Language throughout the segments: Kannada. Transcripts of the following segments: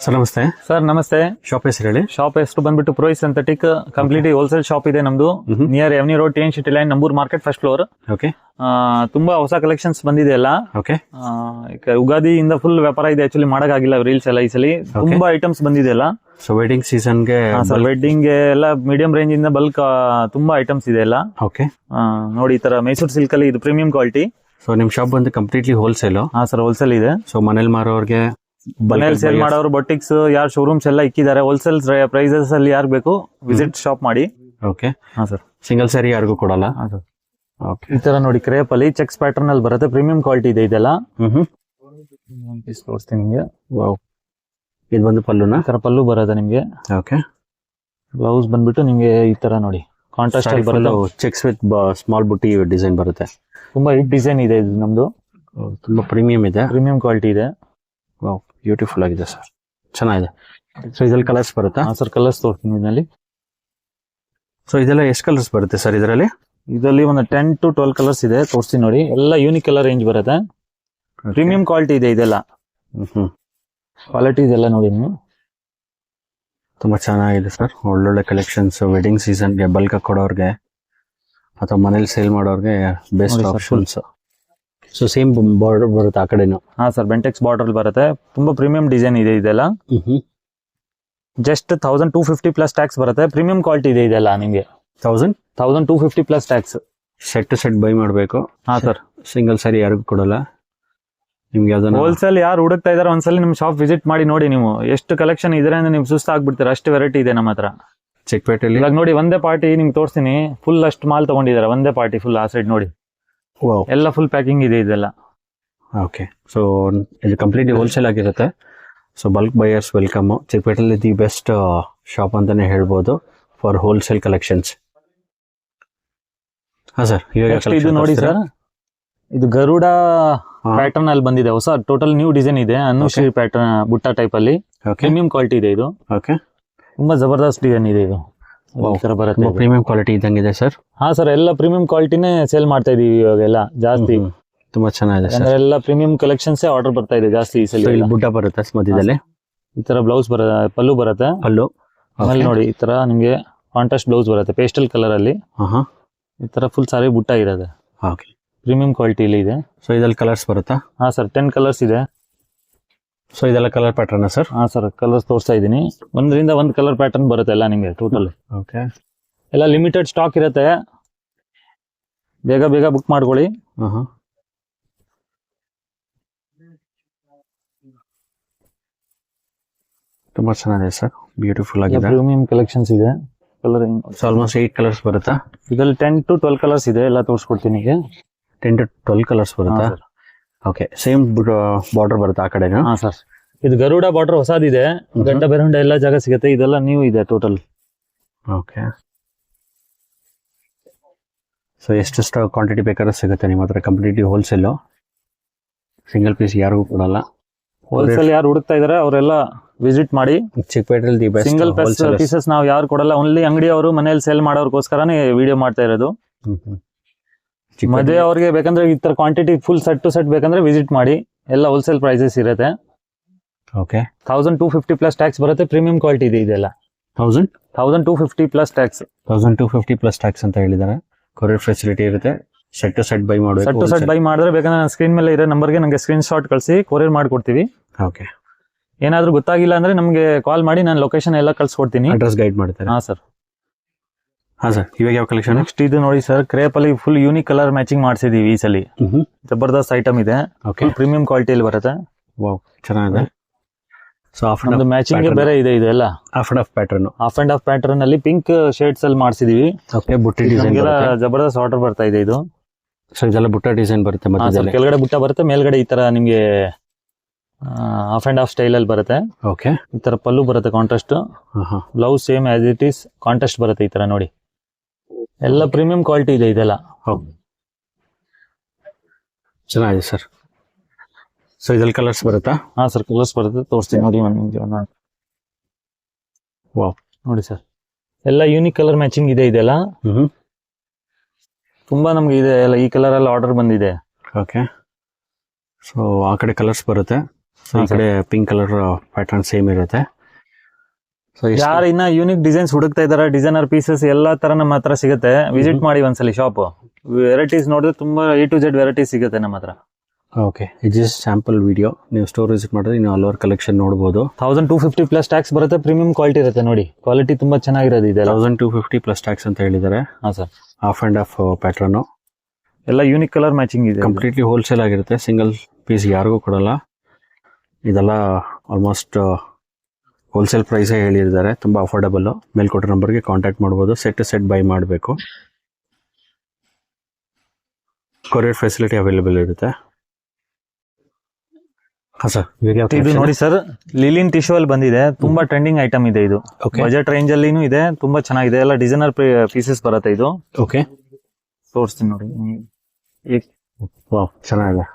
ಸರ್ ನಮಸ್ತೆ. ಸರ್ ನಮಸ್ತೆ. ಶಾಪ್ ಹೆಸರು ಹೇಳಿ. ಶಾಪ್ ಹೆಸರು ಬಂದ್ಬಿಟ್ಟು pro synthetic complete wholesale shop ಇದೆ ನಮ್ದು. Near avenue road T N city line number market first floor. Okay. ತುಂಬಾ ಹೊಸ ಕಲೆಕ್ಷನ್ಸ್ ಬಂದಿದೆ ಎಲ್ಲ. ಓಕೆ. ಉಗಾದಿಯಿಂದ ಫುಲ್ ವ್ಯಾಪಾರ ಇದೆ, ಆಕ್ಚುಲಿ ಮಾಡಕ್ಕಾಗಿಲ್ಲ ರೀಲ್ಸ್ ಎಲ್ಲ ಈ ಸಲ. ತುಂಬಾ ಐಟಮ್ಸ್ ಬಂದಿದೆ ಎಲ್ಲ. ಸೊ ವೆಡ್ಡಿಂಗ್ ಸೀಸನ್ಗೆ ವೆಡ್ಡಿಂಗ್ ಎಲ್ಲ ಮೀಡಿಯಂ ರೇಂಜ್ ಇಂದ ಬಲ್ಕ್ ತುಂಬಾ ಐಟಮ್ಸ್ ಇದೆ ಎಲ್ಲ. ಓಕೆ. ನೋಡಿ ಈ ತರ ಮೈಸೂರು ಸಿಲ್ಕ್ ಅಲ್ಲಿ ಇದು ಪ್ರೀಮಿಯಂ ಕ್ವಾಲಿಟಿ. ಸೊ ನಿಮ್ ಶಾಪ್ ಬಂದು ಕಂಪ್ಲೀಟ್ಲಿ ಹೋಲ್ಸೇಲ್? ಹಾ ಸರ್, ಹೋಲ್ಸೇಲ್ ಇದೆ. ಸೊ ಮನೇಲಿ ಮಾರೋರ್ಗೆ, ಮನೇಲಿ ಸೇಲ್ ಮಾಡೋರು, ಬೊಟಿಕ್ಸ್ ಯಾರು ಶೋರೂಮ್ಸ್ ಎಲ್ಲ ಇಕ್ಕಿದ್ದಾರೆ, ಹೋಲ್ಸೇಲ್ ಪ್ರೈಸಸ್ ಅಲ್ಲಿ ಯಾರು ಬೇಕು ವಿಸಿಟ್ ಶಾಪ್ ಮಾಡಿ. ಓಕೆ. ಹಾ ಸರ್. ಸಿಂಗಲ್ ಸ್ಯಾರಿ ಯಾರಿಗೂ ಕೊಡಲ್ಲ? ಓಕೆ. ಈ ತರ ನೋಡಿ ಕ್ರೇಪ್ ಅಲ್ಲಿ ಚೆಕ್ಸ್ ಪ್ಯಾಟರ್ನ್ ಅಲ್ಲಿ ಬರುತ್ತೆ, ಪ್ರೀಮಿಯಂ ಕ್ವಾಲಿಟಿ ಇದೆ ಇದೆಲ್ಲ. ತೋರಿಸ್ತೀನಿ ನಿಮ್ಗೆ. ವಾವ್. ಇದು ಬಂದು ಪಲ್ಲುನ? ಈ ತರ ಪಲ್ಲು ಬರುತ್ತೆ ನಿಮ್ಗೆ. ಓಕೆ. ಬ್ಲೌಸ್ ಬಂದ್ಬಿಟ್ಟು ನಿಮ್ಗೆ ಈ ತರ ನೋಡಿ ಕಾಂಟ್ರಾಸ್ಟ್ ಅಲ್ಲಿ ಬರುತ್ತೆ. ಚೆಕ್ಸ್ ವಿತ್ ಸ್ಮಾಲ್ ಬುಟ್ಟಿ ಡಿಸೈನ್ ಬರುತ್ತೆ. ತುಂಬಾ ಹಿಟ್ ಡಿಸೈನ್ ಇದೆ ಇದು ನಮ್ದು. ತುಂಬಾ ಪ್ರೀಮಿಯಂ ಇದೆ, ಪ್ರೀಮಿಯಂ ಕ್ವಾಲಿಟಿ ಇದೆ. ವಾವ್, ಬ್ಯೂಟಿಫುಲ್ ಆಗಿದೆ ಸರ್, ಚೆನ್ನಾಗಿದೆ. ಸೊ ಇದ್ರಲ್ಲಿ ಕಲರ್ಸ್ ಬರುತ್ತಾ? ಹಾ ಸರ್, ಕಲರ್ಸ್ ತೋರಿಸ್ತೀನಿ ಇದರಲ್ಲಿ. ಸೊ ಇದೆಲ್ಲ ಎಷ್ಟು ಕಲರ್ಸ್ ಬರುತ್ತೆ ಸರ್ ಇದರಲ್ಲಿ? ಇದರಲ್ಲಿ ಒಂದು 10 to 12 ಕಲರ್ಸ್ ಇದೆ, ತೋರಿಸ್ತೀನಿ ನೋಡಿ. ಎಲ್ಲ ಯೂನಿಕ್ ಕಲರ್ ರೇಂಜ್ ಬರುತ್ತೆ, ಪ್ರೀಮಿಯಂ ಕ್ವಾಲಿಟಿ ಇದೆ ಇದೆಲ್ಲ. ಕ್ವಾಲಿಟಿ ಇದೆಲ್ಲ ನೋಡಿ ನೀವು. ತುಂಬಾ ಚೆನ್ನಾಗಿದೆ ಸರ್, ಒಳ್ಳೊಳ್ಳೆ ಕಲೆಕ್ಷನ್ಸ್. ವೆಡ್ಡಿಂಗ್ ಸೀಸನ್ಗೆ ಬಲ್ಕ್ ಕೊಡೋರ್ಗೆ ಅಥವಾ ಮನೇಲಿ ಸೇಲ್ ಮಾಡೋರ್ಗೆ best options. So same border ಬರುತ್ತೆ ಆ ಕಡೆನು? ಹಾ ಸರ್, ಬೆಂಟೆಕ್ಸ್ ಬಾರ್ಡರ್ ಬರುತ್ತೆ. ತುಂಬಾ ಪ್ರೀಮಿಯಂ ಡಿಸೈನ್ ಇದೆ ಇದೆಲ್ಲ. ಜಸ್ಟ್ 1250 ಪ್ಲಸ್ ಟ್ಯಾಕ್ಸ್ ಬರುತ್ತೆ. ಪ್ರೀಮಿಯಂ ಕ್ವಾಲಿಟಿ ಇದೆ ಇದೆಲ್ಲ ನಿಮಗೆ. 1250 plus tax. Set to set buy ಮಾಡಬೇಕು. ಹಾ ಸರ್. ಸಿಂಗಲ್ ಸ್ಯಾರಿ ಯಾರಿಗೂ ಕೊಡಲ್ಲ ನಿಮ್ಗೆ. ಯಾವ್ದನ್ನ ಹೋಲ್ಸೇಲ್ ಯಾರು ಹುಡುಕ್ತಾ ಇದಾರೆ ಒಂದ್ಸಲಿ ನಿಮ್ ಶಾಪ್ ವಿಸಿಟ್ ಮಾಡಿ ನೋಡಿ. ನೀವು ಎಷ್ಟು ಕಲೆಕ್ಷನ್ ಇದ್ರೆ ಅಂದ್ರೆ ನೀವು ಸುಸ್ತಾಗ್ಬಿಡ್ತೀರಾ, ಅಷ್ಟು ವೆರೈಟಿ ಇದೆ ನಮ್ಮ ಹತ್ರ ಚಿಕ್ಕಪೇಟೆಯಲ್ಲಿ. ಇವಾಗ ನೋಡಿ ಒಂದೇ ಪಾರ್ಟಿ ನಿಮ್ಗೆ ತೋರಿಸ್ತೀನಿ, ಫುಲ್ ಅಷ್ಟು ಮಾಲ್ ತಗೊಂಡಿದ್ದಾರೆ ಒಂದೇ ಪಾರ್ಟಿ ಫುಲ್. ಆ ಸೈಡ್ ನೋಡಿ ಎಲ್ಲ ಫುಲ್ ಪ್ಯಾಕಿಂಗ್ ಇದೆ ಇದೆಲ್ಲ. ಓಕೆ. ಸೊ ಇದು ಕಂಪ್ಲೀಟ್ಲಿ ಹೋಲ್ಸೇಲ್ ಆಗಿರುತ್ತೆ. So bulk buyers welcome. ಚಿಕ್ಕಪೇಟೆಯಲ್ಲಿ ದಿ ಬೆಸ್ಟ್ ಶಾಪ್ ಅಂತಾನೆ ಹೇಳ್ಬೋದು ಫಾರ್ ಹೋಲ್ಸೇಲ್ ಕಲೆಕ್ಷನ್ಸ್. ಹಾ ಸರ್, ಇದು ನೋಡಿ ಸರ್, ಇದು ಗರುಡ ಪ್ಯಾಟರ್ನ್ ಅಲ್ಲಿ ಬಂದಿದೆ, ಹೊಸ ಟೋಟಲ್ ನ್ಯೂ ಡಿಸೈನ್ ಇದೆ. ಅನುಶ್ರೀ ಪ್ಯಾಟರ್ನ್ ಬುಟ್ಟ ಟೈಪ್ ಅಲ್ಲಿ ಪ್ರೀಮಿಯಂ ಕ್ವಾಲಿಟಿ ಇದೆ ಇದು. ಓಕೆ. ತುಂಬಾ ಜಬರ್ದಸ್ತ್ ಡಿಸೈನ್ ಇದೆ ಇದು. ಬರುತ್ತೆ ಪ್ರೀಮಿಯಂ ಕ್ವಾಲಿಟಿ ಇದ್ದಂಗಿದೆ ಸರ್. ಹಾ ಸರ್, ಎಲ್ಲ ಪ್ರೀಮಿಯಂ ಕ್ವಾಲಿಟಿನೇ ಸೇಲ್ ಮಾಡ್ತಾ ಇದೀವಿ ಇವಾಗೆಲ್ಲ ಜಾಸ್ತಿ. ತುಂಬಾ ಚೆನ್ನಾಗಿದೆ ಸರ್, ಎಲ್ಲ ಪ್ರೀಮಿಯಂ ಕಲೆಕ್ಷನ್ಸ್ ಆರ್ಡರ್ ಬರ್ತಾ ಇದೆ ಜಾಸ್ತಿ ಈ ಸಲ. ಬುಟ್ಟ ಬರುತ್ತೆ ಮಧ್ಯದಲ್ಲಿ, ಈ ತರ ಬ್ಲೌಸ್ ಬರುತ್ತೆ, ಪಲ್ಲು ಬರುತ್ತೆ. ಪಲ್ಲು ಆಮೇಲೆ ನೋಡಿ ಈ ತರ ನಿಮ್ಗೆ ಕಾಂಟ್ರಾಸ್ಟ್ ಬ್ಲೌಸ್ ಬರುತ್ತೆ ಪೇಸ್ಟಲ್ ಕಲರ್ ಅಲ್ಲಿ. ಈ ತರ ಫುಲ್ ಸಾರಿ ಬುಟ್ಟ ಇರೋದು. ಓಕೆ. ಪ್ರೀಮಿಯಂ ಕ್ವಾಲಿಟಿಲಿ ಇದೆ. ಸೊ ಇದ್ರಲ್ಲಿ ಕಲರ್ಸ್ ಬರುತ್ತಾ? ಹಾ ಸರ್, 10 ಕಲರ್ಸ್ ಇದೆ. ಸೊ ಇದೆಲ್ಲ ಕಲರ್ ಪ್ಯಾಟರ್ನ್ ಸರ್? ಹಾ ಸರ್, ಕಲರ್ಸ್ ತೋರಿಸ್ತಾ ಇದ್ದೀನಿ. ಒಂದರಿಂದ ಒಂದು ಕಲರ್ ಪ್ಯಾಟರ್ನ್ ಬರುತ್ತೆ ಎಲ್ಲ ನಿಮಗೆ ಟೋಟಲ್. ಓಕೆ. ಎಲ್ಲ ಲಿಮಿಟೆಡ್ ಸ್ಟಾಕ್ ಇರುತ್ತೆ, ಬೇಗ ಬೇಗ ಬುಕ್ ಮಾಡ್ಕೊಳ್ಳಿ. ತುಂಬಾ ಚೆನ್ನಾಗಿದೆ ಸರ್, ಬ್ಯೂಟಿಫುಲ್ ಆಗಿದೆ. ಪ್ರೀಮಿಯಂ ಕಲೆಕ್ಷನ್ಸ್ ಇದೆ. ಕಲರ್ ಆಲ್ಮೋಸ್ಟ್ 8 ಕಲರ್ಸ್ ಬರುತ್ತಾ? ಇದರಲ್ಲಿ 10 to 12 ಕಲರ್ಸ್ ಇದೆ, ಎಲ್ಲ ತೋರಿಸ್ಕೊಡ್ತೀನಿ ಈಗ. 10 to 12 ಕಲರ್ಸ್ ಬರುತ್ತಾ? ಓಕೆ. ಸೇಮ್ ಬಾರ್ಡರ್ ಬರುತ್ತೆ ಆ ಕಡೆನಾ? ಹಾ ಸರ್, ಇದು ಗರುಡ ಬಾರ್ಡರ್ ಹೊಸದಿದೆ. ಗಂಡ ಬೆರುಂಡ ಎಲ್ಲ ಜಾಗ ಸಿಗುತ್ತೆ, ಇದೆಲ್ಲ ನ್ಯೂ ಇದೆ ಟೋಟಲ್. ಓಕೆ. ಸೊ ಎಷ್ಟು ಕ್ವಾಂಟಿಟಿ ಬೇಕಾದ್ರೆ ಸಿಗುತ್ತೆ ನಿಮ್ಮ ಹತ್ರ? ಕಂಪ್ಲೀಟ್ಲಿ ಹೋಲ್ಸೇಲು, ಸಿಂಗಲ್ ಪೀಸ್ ಯಾರಿಗೂ ಕೊಡಲ್ಲ. ಹೋಲ್ಸೇಲ್ ಯಾರು ಹುಡುಕ್ತಾ ಇದಾರೆ ಅವರೆಲ್ಲ ವಿಸಿಟ್ ಮಾಡಿ. ಚಿಕ್ಕಪೇಟೆಯಲ್ಲಿ ದಿ ಬೆಸ್ಟ್ ಸಿಂಗಲ್ ಪೀಸಸ್ ನಾವು ಯಾರು ಕೊಡಲ್ಲ, ಓನ್ಲಿ ಅಂಗಡಿ ಅವರು ಮನೇಲಿ ಸೇಲ್ ಮಾಡೋರ್ಗೋಸ್ಕರನೇ ವಿಡಿಯೋ ಮಾಡ್ತಾ ಇರೋದು. ಮದುವೆ ಅವ್ರಿಗೆ ಬೇಕಂದ್ರೆ ಈ ತರ quantity full set to set ಬೇಕಂದ್ರೆ ವಿಸಿಟ್ ಮಾಡಿ. ಎಲ್ಲ ಹೋಲ್ಸೇಲ್ ಪ್ರೈಸಸ್ ಇರುತ್ತೆ. ಓಕೆ. 1250 ಪ್ಲಸ್ ಟ್ಯಾಕ್ಸ್ ಬರುತ್ತೆ. ಪ್ರೀಮಿಯಂ ಕ್ವಾಲಿಟಿ ಇದೆ ಇದೆಲ್ಲ. 1250 ಪ್ಲಸ್ ಟ್ಯಾಕ್ಸ್. 1250 ಪ್ಲಸ್ ಟ್ಯಾಕ್ಸ್ ಅಂತ ಹೇಳಿದ್ದಾರೆ. ಕೊರಿಯರ್ ಫೆಸಿಲಿಟಿ ಇರುತ್ತೆ. ಸೆಟ್ ಟು ಸೆಟ್ ಬೈ ಮಾಡಬೇಕು. ಸೆಟ್ ಟು ಸೆಟ್ ಬೈ ಮಾಡಿದ್ರೆ ಬೇಕಂದ್ರೆ ನಾನು ಸ್ಕ್ರೀನ್ ಮೇಲೆ ಇರೋ ನಂಬರ್ಗೆ ನನಗೆ ಸ್ಕ್ರೀನ್ ಶಾಟ್ ಕಳಿಸಿ ಕೊರಿಯರ್ ಮಾಡ್ಕೊಡ್ತೀವಿ. ಓಕೆ. ಏನಾದ್ರೂ ಗೊತ್ತಾಗಿಲ್ಲ ಅಂದ್ರೆ ನಮಗೆ ಕಾಲ್ ಮಾಡಿ, ನಾನು ಲೊಕೇಶನ್ ಎಲ್ಲ ಕಳ್ಸಿಕೊಡ್ತೀನಿ. ಅಡ್ರೆಸ್ ಗೈಡ್ ಮಾಡ್ತಾರೆ. ಹಾ ಸರ್. ಹಾ ಸರ್, ಇವಾಗ ಯಾವ ಕಲೆಕ್ಷನ್? ನೆಕ್ಸ್ಟ್ ಇದು ನೋಡಿ ಸರ್, ಕ್ರೇಪ್ ಅಲ್ಲಿ ಫುಲ್ ಯೂನಿಕ್ ಕಲರ್ ಮ್ಯಾಚಿಂಗ್ ಮಾಡಿಸಿದೀವಿ ಈ ಸಲ. ಜಬರ್ದಸ್ತ್ ಐಟಮ್ ಇದೆ. ಪ್ರೀಮಿಯಂ ಕ್ವಾಲಿಟಿಯಲ್ಲಿ ಬರುತ್ತೆ. ವಾವ್, ಚೆನ್ನಾಗಿದೆ. ಸೊ ಒಂದು ಮ್ಯಾಚಿಂಗ್ ಬೇರೆ ಇದೆ. ಇದೆಲ್ಲ half and half pattern. Half and half pattern ಅಲ್ಲಿ ಪಿಂಕ್ ಶೇಡ್ಸ್ ಅಲ್ಲಿ ಮಾಡಿಸಿದೀವಿ. ಬುಟ್ಟಿ ಡಿಸೈನ್ ಜಬರ್ದಸ್ತ್ ಆರ್ಡರ್ ಬರ್ತಾ ಇದೆ ಇದು. ಸೊ ಇದೆಲ್ಲ ಬುಟ್ಟ ಡಿಸೈನ್ ಬರುತ್ತೆ ಮಧ್ಯದಲ್ಲಿ. ಕೆಳಗಡೆ ಬುಟ್ಟ ಬರುತ್ತೆ, ಮೇಲ್ಗಡೆ ಈ ತರ ನಿಮ್ಗೆ ಹಾಫ್ ಅಂಡ್ ಹಾಫ್ ಸ್ಟೈಲ್ ಅಲ್ಲಿ ಬರುತ್ತೆ. ಓಕೆ. ಈ ತರ ಪಲ್ಲು ಬರುತ್ತೆ contrast. Blouse same as it is contrast ಬರುತ್ತೆ ಈ ತರ ನೋಡಿ. ಎಲ್ಲ ಪ್ರೀಮಿಯಂ ಕ್ವಾಲಿಟಿ ಇದೆ ಇದೆಲ್ಲ. ಚೆನ್ನಾಗಿದೆ ಸರ್. ಸೊ ಇದ್ರಲ್ಲಿ ಕಲರ್ಸ್ ಬರುತ್ತಾ? ಹಾ ಸರ್, ಕಲರ್ಸ್ ಬರುತ್ತೆ, ತೋರಿಸ್ತೀನಿ ನೋಡಿ. ವಾವ್, ನೋಡಿ ಸರ್, ಎಲ್ಲ ಯೂನಿಕ್ ಕಲರ್ ಮ್ಯಾಚಿಂಗ್ ಇದೆ ಇದೆಲ್ಲ. ತುಂಬಾ ನಮ್ಗೆ ಇದೆ ಎಲ್ಲ, ಈ ಕಲರ್ ಎಲ್ಲ ಆರ್ಡರ್ ಬಂದಿದೆ. ಓಕೆ. ಸೊ ಆ ಕಡೆ ಕಲರ್ಸ್ ಬರುತ್ತೆ. ಸೊ ಈ ಕಡೆ ಪಿಂಕ್ ಕಲರ್ ಪ್ಯಾಟರ್ನ್ ಸೇಮ್ ಇರುತ್ತೆ. ಸೊ ಯಾರು ಇನ್ನ ಯೂನಿಕ್ ಡಿಸೈನ್ಸ್ ಹುಡುಕ್ತಾ ಇದಾರೆ, ಡಿಸೈನರ್ ಪೀಸಸ್ ಎಲ್ಲಾ ತರ ನಮ್ಮ ಹತ್ರ ಸಿಗುತ್ತೆ. ವಿಸಿಟ್ ಮಾಡಿ ಒಂದ್ಸಲಿ ಶಾಪ್. ವೆರೈಟೀಸ್ ನೋಡಿದ್ರೆ ತುಂಬಾ A to Z ವೆರೈಟೀಸ್ ಸಿಗುತ್ತೆ ನಮ್ಮ ಹತ್ರ. ಓಕೆ, ಇದು ಸ್ಯಾಂಪಲ್ ವಿಡಿಯೋ. ನೀವು ಸ್ಟೋರ್ ವಿಸಿಟ್ ಮಾಡಿದ್ರೆ ನೀವು ಹಲವಾರು ಕಲೆಕ್ಷನ್ ನೋಡಬಹುದು. 1250 ಪ್ಲಸ್ ಟ್ಯಾಕ್ಸ್ ಬರುತ್ತೆ. ಪ್ರೀಮಿಯಂ ಕ್ವಾಲಿಟಿ ಇರುತ್ತೆ ನೋಡಿ. ಕ್ವಾಲಿಟಿ ತುಂಬಾ ಚೆನ್ನಾಗಿರೋದು ಇದೆ. 1250 ಪ್ಲಸ್ ಟ್ಯಾಕ್ಸ್ ಅಂತ ಹೇಳಿದ್ದಾರೆ. ಹಾ sir. Half and half pattern ಎಲ್ಲ ಯೂನಿಕ್ ಕಲರ್ ಮ್ಯಾಚಿಂಗ್ ಇದೆ. ಕಂಪ್ಲೀಟ್ಲಿ ಹೋಲ್ಸೇಲ್ ಆಗಿರುತ್ತೆ. ಸಿಂಗಲ್ ಪೀಸ್ ಯಾರಿಗೂ ಕೊಡಲ್ಲ. ಇದೆಲ್ಲ ಆಲ್ಮೋಸ್ಟ್ ಹೋಲ್ಸೇಲ್ ಪ್ರೈಸೇ ಹೇಳಿದ್ದಾರೆ. ತುಂಬಾ ಅಫೋರ್ಡಬಲ್. ಮೇಲ್ಕೊಟ್ಟ ನಂಬರ್ಗೆ ಕಾಂಟ್ಯಾಕ್ಟ್ ಮಾಡ್ಬೋದು. ಸೆಟ್ ಬೈ ಮಾಡಬೇಕು. ಕೊರಿಯರ್ ಫೆಸಿಲಿಟಿ ಅವೈಲೇಬಲ್ ಇರುತ್ತೆ. ಹಾ ಸರ್, ಇದು ನೋಡಿ ಸರ್, ಲಿಲಿನ್ ಟಿಶ್ಯೂ ಅಲ್ಲಿ ಬಂದಿದೆ. ತುಂಬಾ ಟ್ರೆಂಡಿಂಗ್ ಐಟಮ್ ಇದೆ ಇದು. ಬಜೆಟ್ ರೇಂಜ್ ಅಲ್ಲಿನೂ ಇದೆ. ತುಂಬಾ ಚೆನ್ನಾಗಿದೆ. ಎಲ್ಲ ಡಿಸೈನರ್ ಪೀಸಸ್ ಬರುತ್ತೆ ಇದು. ಓಕೆ, ತೋರಿಸ್ತೀನಿ ನೋಡಿ. ಚೆನ್ನಾಗಿದೆ.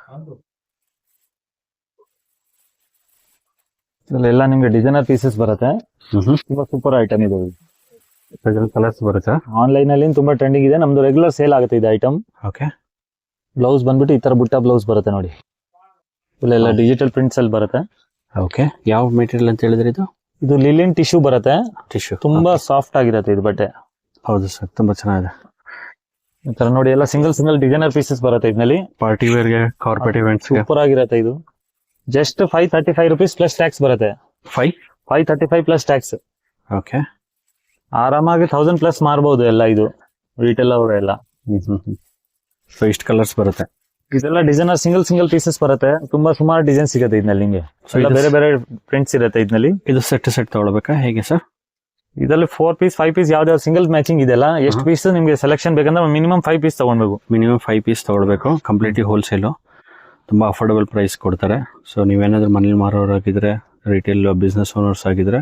ಎಲ್ಲ ನಿಮ್ಗೆ ಡಿಸೈನರ್ ಪೀಸಸ್ ಬರುತ್ತೆ. ತುಂಬಾ ಸೂಪರ್ ಐಟಮ್ ಇದೆ. ಕಲರ್ಸ್ ಬರುತ್ತೆ. ಆನ್ಲೈನ್ ಅಲ್ಲಿ ತುಂಬಾ ಟ್ರೆಂಡಿಂಗ್ ಇದೆ. ನಮ್ದು ರೆಗ್ಯುಲರ್ ಸೇಲ್ ಆಗುತ್ತೆ ಇದು ಐಟಮ್. ಓಕೆ, ಬ್ಲೌಸ್ ಬಂದ್ಬಿಟ್ಟು ಈ ತರ ಬುಟ್ಟ ಬ್ಲೌಸ್ ಬರುತ್ತೆ ನೋಡಿ. ಇಲ್ಲೆಲ್ಲ ಡಿಜಿಟಲ್ ಪ್ರಿಂಟ್ಸ್ ಅಲ್ಲಿ ಬರುತ್ತೆ. ಓಕೆ, ಯಾವ ಮೆಟೀರಿಯಲ್ ಅಂತ ಹೇಳಿದ್ರೆ ಇದು ಲಿಲಿನ್ ಟಿಶ್ಯೂ ಬರುತ್ತೆ. ಟಿಶ್ಯೂ ತುಂಬಾ ಸಾಫ್ಟ್ ಆಗಿರುತ್ತೆ ಇದು ಬಟ್ಟೆ. ಹೌದು ಸರ್, ತುಂಬಾ ಚೆನ್ನಾಗಿದೆ. ಈ ತರ ನೋಡಿ, ಎಲ್ಲ ಸಿಂಗಲ್ ಡಿಸೈನರ್ ಪೀಸಸ್ ಬರುತ್ತೆ ಇದರಲ್ಲಿ. ಪಾರ್ಟಿ ವೇರ್ಗೆ, ಕಾರ್ಪೊರೇಟ್ ಇವೆಂಟ್ಸ್ ಸೂಪರ್ ಆಗಿರುತ್ತೆ ಇದು. ಜಸ್ಟ್ 535 ರುಪೀಸ್ ಪ್ಲಸ್ ಟ್ಯಾಕ್ಸ್ ಬರುತ್ತೆ. 535 ಪ್ಲಸ್ ಟ್ಯಾಕ್ಸ್. ಓಕೆ, ಆರಾಮಾಗಿ 1000 ಪ್ಲಸ್ ಮಾರಬಹುದು ಎಲ್ಲ ಇದು ರಿಟೇಲ್ ಅವರೆಲ್ಲ. ಸೊ ಇಷ್ಟು ಕಲರ್ಸ್ ಬರುತ್ತೆ. ಇದೆಲ್ಲ ಡಿಸೈನರ್ ಸಿಂಗಲ್ ಪೀಸಸ್ ಬರುತ್ತೆ. ತುಂಬಾ ಸುಮಾರು ಡಿಸೈನ್ ಸಿಗುತ್ತೆ ಇದರಲ್ಲಿ. ನಿಮಗೆ ಬೇರೆ ಪ್ರಿಂಟ್ಸ್ ಇರುತ್ತೆ ಇದರಲ್ಲಿ. ಇದು ಸೆಟ್ ತಗೊಳ್ಬೇಕಾ ಹೇಗೆ ಸರ್? ಇದರಲ್ಲಿ 4 ಪೀಸ್ 5 ಪೀಸ್ ಯಾವ್ದಾವ್ ಸಿಂಗಲ್ ಮ್ಯಾಚಿಂಗ್ ಇದೆಲ್ಲ. ಎಷ್ಟು ಪೀಸ್ ನಿಮಗೆ ಸೆಲೆಕ್ಷನ್ ಬೇಕಂದ್ರೆ ಮಿನಿಮಮ್ 5 ಪೀಸ್ ತಗೊಳ್ಬೇಕು. ಮಿನಿಮಮ್ 5 ಪೀಸ್ ತಗೊಳ್ಬೇಕು. Completely wholesale. ತುಂಬಾ ಅಫೋರ್ಡಬಲ್ ಪ್ರೈಸ್ ಕೊಡ್ತಾರೆ. ಸೊ ನೀವೇನಾದ್ರೂ ಮನೇಲಿ ಮಾರೋರಾಗಿದ್ರೆ, ರಿಟೇಲ್ ಬಿಸ್ನೆಸ್ ಓನರ್ಸ್ ಆಗಿದ್ರೆ,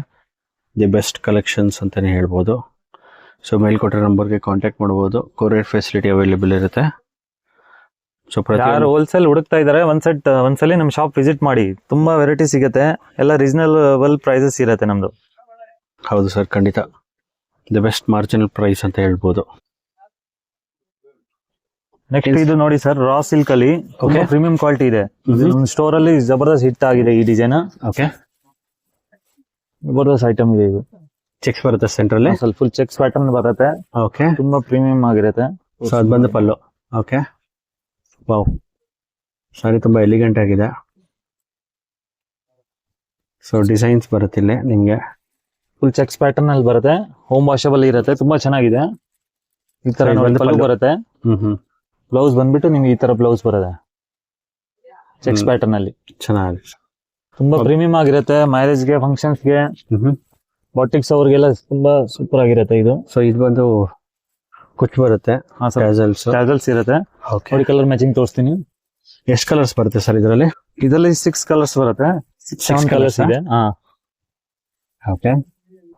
ದಿ ಬೆಸ್ಟ್ ಕಲೆಕ್ಷನ್ಸ್ ಅಂತಾನೆ ಹೇಳ್ಬೋದು. ಸೊ ಮೇಲ್ಕೊಟ್ಟಿರೋ ನಂಬರ್ಗೆ ಕಾಂಟ್ಯಾಕ್ಟ್ ಮಾಡಬಹುದು. ಕೊರಿಯರ್ ಫೆಸಿಲಿಟಿ ಅವೈಲೇಬಲ್ ಇರುತ್ತೆ. ಸೊ ಯಾರು ಹೋಲ್ಸೇಲ್ ಹುಡುಕ್ತಾ ಇದಾರೆ ಒಂದ್ಸಲಿ ನಮ್ಮ ಶಾಪ್ ವಿಸಿಟ್ ಮಾಡಿ. ತುಂಬಾ ವೆರೈಟಿ ಸಿಗುತ್ತೆ. ಎಲ್ಲ ರೀಸನಬಲ್ ಪ್ರೈಸಸ್ ಇರುತ್ತೆ ನಮ್ದು. ಹೌದು ಸರ್, ಖಂಡಿತ ದಿ ಬೆಸ್ಟ್ ಮಾರ್ಜಿನಲ್ ಪ್ರೈಸ್ ಅಂತ ಹೇಳ್ಬೋದು. ನೆಕ್ಸ್ಟ್ ಇದು ನೋಡಿ ಸರ್, ರಾ ಸಿಲ್ಕ್ ಅಲ್ಲಿ ಪ್ರೀಮಿಯಂ ಕ್ವಾಲಿಟಿ ಇದೆ. ಸ್ಟೋರ್ ಅಲ್ಲಿ ಜಬರ್ದಸ್ತ್ ಹಿಟ್ ಆಗಿದೆ ಈ ಡಿಸೈನ್. ಓಕೆ, ಜಬರ್ದಸ್ತ್ ಐಟಮ್ ಇದೆ ಇದು. ಚೆಕ್ಸ್ ಬರುತ್ತೆ ಸೆಂಟ್ರಲ್ಲಿ. ಸ್ವಲ್ಪ ಫುಲ್ ಚೆಕ್ಸ್ ಪ್ಯಾಟರ್ನ್ ಬರುತ್ತೆ. ಓಕೆ, ತುಂಬಾ ಪ್ರೀಮಿಯಂ ಆಗಿರುತ್ತೆ. ಸೊ ಅದು ಬಂದು ಪಲ್ಲು. ಓಕೆ, ವಾವ್, ಸಾರಿ ತುಂಬಾ ಎಲಿಗೆಂಟ್ ಆಗಿದೆ. ಸೊ ಡಿಸೈನ್ಸ್ ಬರುತ್ತೆ ಇಲ್ಲಿ ನಿಮ್ಗೆ. ಫುಲ್ ಚೆಕ್ಸ್ ಪ್ಯಾಟರ್ನ್ ಅಲ್ಲಿ ಬರುತ್ತೆ. ಹೋಮ್ ವಾಷಬಲ್ ಇರುತ್ತೆ. ತುಂಬಾ ಚೆನ್ನಾಗಿದೆ. ಈ ತರ ಪಲ್ಲು ಬರುತ್ತೆ. ಬ್ಲೌಸ್ ಬಂದ್ಬಿಟ್ಟು ನಿಮ್ಗೆ ಈ ತರ ಬ್ಲೌಸ್ ಬರುತ್ತೆ ಚೆಕ್ಸ್ ಪ್ಯಾಟರ್ನ್ ಅಲ್ಲಿ. ಚೆನ್ನಾಗಿದೆ. ತುಂಬಾ ಪ್ರೀಮಿಯಂ ಆಗಿರುತ್ತೆ. ಮ್ಯಾರೇಜ್ಗೆ, ಫಂಕ್ಷನ್ಸ್ಗೆ, ಬಾಟಿಕ್ಸ್ ಅವ್ರಿಗೆಲ್ಲ ತುಂಬಾ ಸೂಪರ್ ಆಗಿರುತ್ತೆ ಇದು. ಸೊ ಇದು ಬಂದು ಕುಚ್ ಬರುತ್ತೆ. ಟ್ಯಾಸಲ್ಸ್ ಇರುತ್ತೆ. ನೋಡಿ, ಕಲರ್ ಮ್ಯಾಚಿಂಗ್ ತೋರಿಸ್ತೀನಿ. ಎಷ್ಟು ಕಲರ್ಸ್ ಬರುತ್ತೆ ಸರ್ ಇದರಲ್ಲಿ? 6 ಕಲರ್ಸ್ ಬರುತ್ತೆ. 7 ಕಲರ್ಸ್ ಇದೆ. ಓಕೆ,